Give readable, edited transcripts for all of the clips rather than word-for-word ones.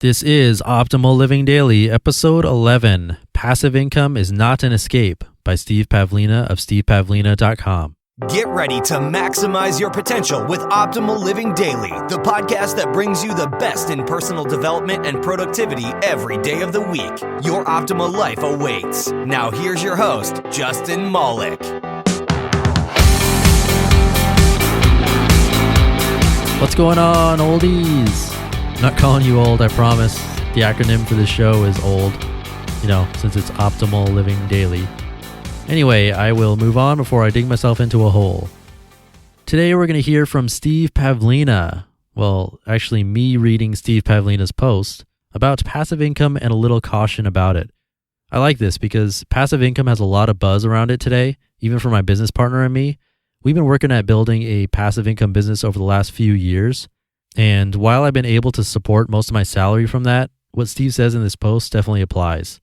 This is Optimal Living Daily, Episode 11, Passive Income is Not an Escape by Steve Pavlina of stevepavlina.com. Get ready to maximize your potential with Optimal Living Daily, the podcast that brings you the best in personal development and productivity every day of the week. Your optimal life awaits. Now here's your host, Justin Malik. What's going on, oldies? Not calling you old, I promise. The acronym for this show is OLD, since it's Optimal Living Daily. Anyway, I will move on before I dig myself into a hole. Today we're going to hear from Steve Pavlina. Well, actually me reading Steve Pavlina's post about passive income and a little caution about it. I like this because passive income has a lot of buzz around it today, even for my business partner and me. We've been working at building a passive income business over the last few years. And while I've been able to support most of my salary from that, what Steve says in this post definitely applies.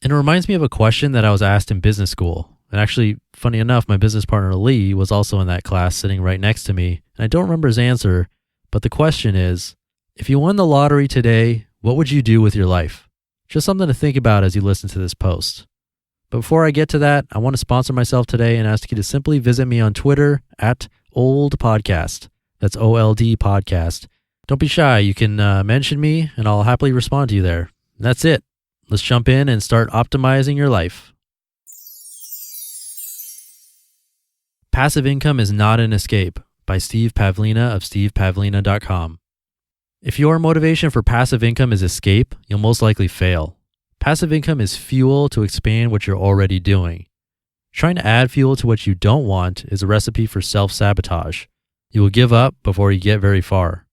And it reminds me of a question that I was asked in business school. And actually, funny enough, my business partner Lee was also in that class sitting right next to me. And I don't remember his answer, but the question is, if you won the lottery today, what would you do with your life? Just something to think about as you listen to this post. But before I get to that, I want to sponsor myself today and ask you to simply visit me on Twitter at OLD_podcast. That's OLD podcast. Don't be shy. You can mention me and I'll happily respond to you there. And that's it. Let's jump in and start optimizing your life. Passive Income is Not an Escape by Steve Pavlina of stevepavlina.com. If your motivation for passive income is escape, you'll most likely fail. Passive income is fuel to expand what you're already doing. Trying to add fuel to what you don't want is a recipe for self-sabotage. You will give up before you get very far.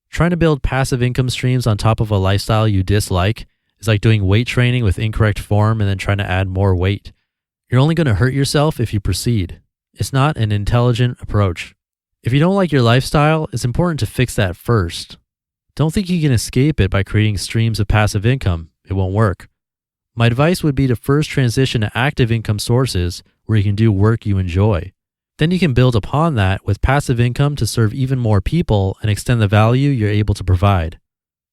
Trying to build passive income streams on top of a lifestyle you dislike is like doing weight training with incorrect form and then trying to add more weight. You're only going to hurt yourself if you proceed. It's not an intelligent approach. If you don't like your lifestyle, it's important to fix that first. Don't think you can escape it by creating streams of passive income. It won't work. My advice would be to first transition to active income sources where you can do work you enjoy. Then you can build upon that with passive income to serve even more people and extend the value you're able to provide.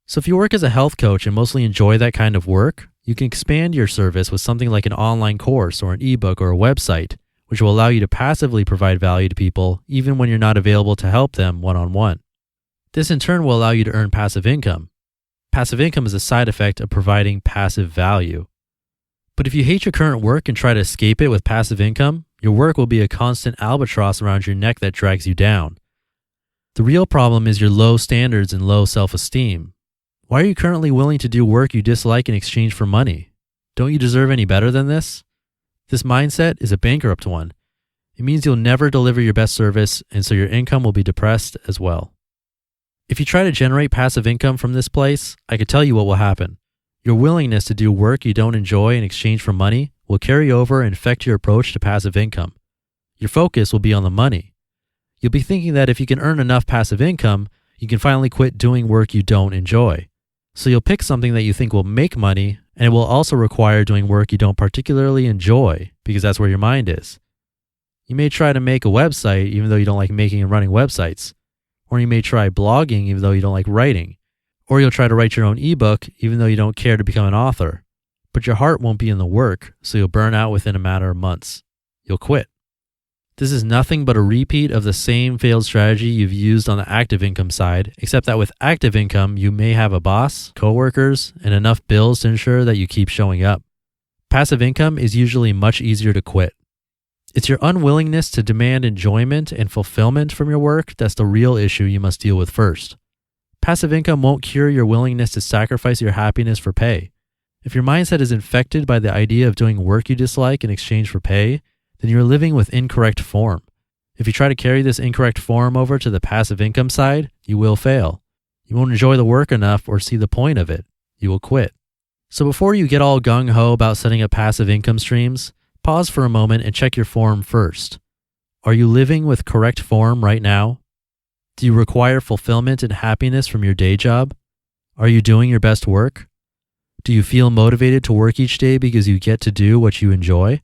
So if you work as a health coach and mostly enjoy that kind of work, you can expand your service with something like an online course or an ebook or a website, which will allow you to passively provide value to people even when you're not available to help them one-on-one. This in turn will allow you to earn passive income. Passive income is a side effect of providing passive value. But if you hate your current work and try to escape it with passive income, your work will be a constant albatross around your neck that drags you down. The real problem is your low standards and low self-esteem. Why are you currently willing to do work you dislike in exchange for money? Don't you deserve any better than this? This mindset is a bankrupt one. It means you'll never deliver your best service, and so your income will be depressed as well. If you try to generate passive income from this place, I could tell you what will happen. Your willingness to do work you don't enjoy in exchange for money will carry over and affect your approach to passive income. Your focus will be on the money. You'll be thinking that if you can earn enough passive income, you can finally quit doing work you don't enjoy. So you'll pick something that you think will make money, and it will also require doing work you don't particularly enjoy because that's where your mind is. You may try to make a website even though you don't like making and running websites. Or you may try blogging even though you don't like writing. Or you'll try to write your own ebook even though you don't care to become an author. But your heart won't be in the work, so you'll burn out within a matter of months. You'll quit. This is nothing but a repeat of the same failed strategy you've used on the active income side, except that with active income, you may have a boss, coworkers, and enough bills to ensure that you keep showing up. Passive income is usually much easier to quit. It's your unwillingness to demand enjoyment and fulfillment from your work that's the real issue you must deal with first. Passive income won't cure your willingness to sacrifice your happiness for pay. If your mindset is infected by the idea of doing work you dislike in exchange for pay, then you're living with incorrect form. If you try to carry this incorrect form over to the passive income side, you will fail. You won't enjoy the work enough or see the point of it. You will quit. So before you get all gung-ho about setting up passive income streams, pause for a moment and check your form first. Are you living with correct form right now? Do you require fulfillment and happiness from your day job? Are you doing your best work? Do you feel motivated to work each day because you get to do what you enjoy?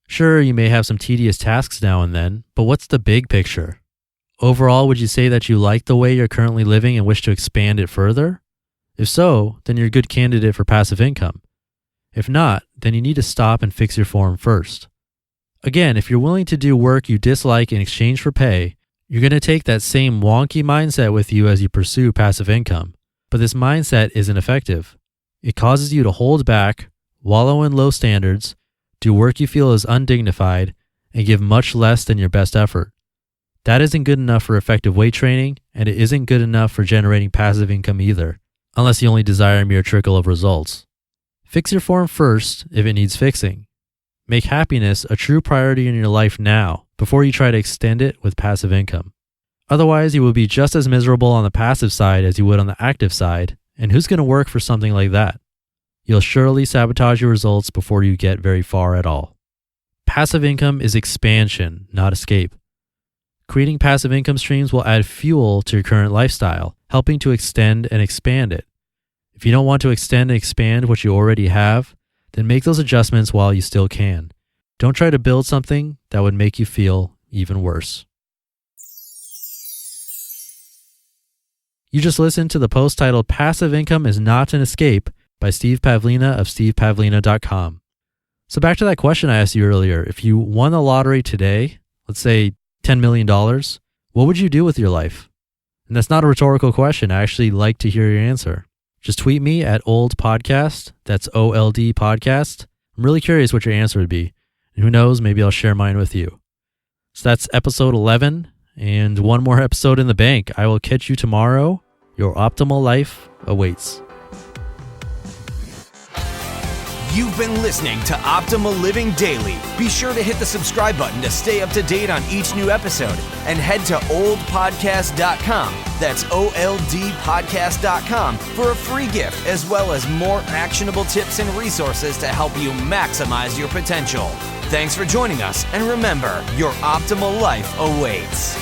Sure, you may have some tedious tasks now and then, but what's the big picture? Overall, would you say that you like the way you're currently living and wish to expand it further? If so, then you're a good candidate for passive income. If not, then you need to stop and fix your form first. Again, if you're willing to do work you dislike in exchange for pay, you're going to take that same wonky mindset with you as you pursue passive income. But this mindset isn't effective. It causes you to hold back, wallow in low standards, do work you feel is undignified, and give much less than your best effort. That isn't good enough for effective weight training, and it isn't good enough for generating passive income either, unless you only desire a mere trickle of results. Fix your form first if it needs fixing. Make happiness a true priority in your life now before you try to extend it with passive income. Otherwise, you will be just as miserable on the passive side as you would on the active side, and who's going to work for something like that? You'll surely sabotage your results before you get very far at all. Passive income is expansion, not escape. Creating passive income streams will add fuel to your current lifestyle, helping to extend and expand it. If you don't want to extend and expand what you already have, then make those adjustments while you still can. Don't try to build something that would make you feel even worse. You just listened to the post titled Passive Income is Not an Escape by Steve Pavlina of stevepavlina.com. So back to that question I asked you earlier. If you won the lottery today, let's say $10 million, what would you do with your life? And that's not a rhetorical question. I actually like to hear your answer. Just tweet me at Old Podcast. That's OLD Podcast. I'm really curious what your answer would be. And who knows, maybe I'll share mine with you. So that's episode 11 and one more episode in the bank. I will catch you tomorrow. Your optimal life awaits. You've been listening to Optimal Living Daily. Be sure to hit the subscribe button to stay up to date on each new episode and head to oldpodcast.com. That's OLDpodcast.com for a free gift as well as more actionable tips and resources to help you maximize your potential. Thanks for joining us, and remember, your optimal life awaits.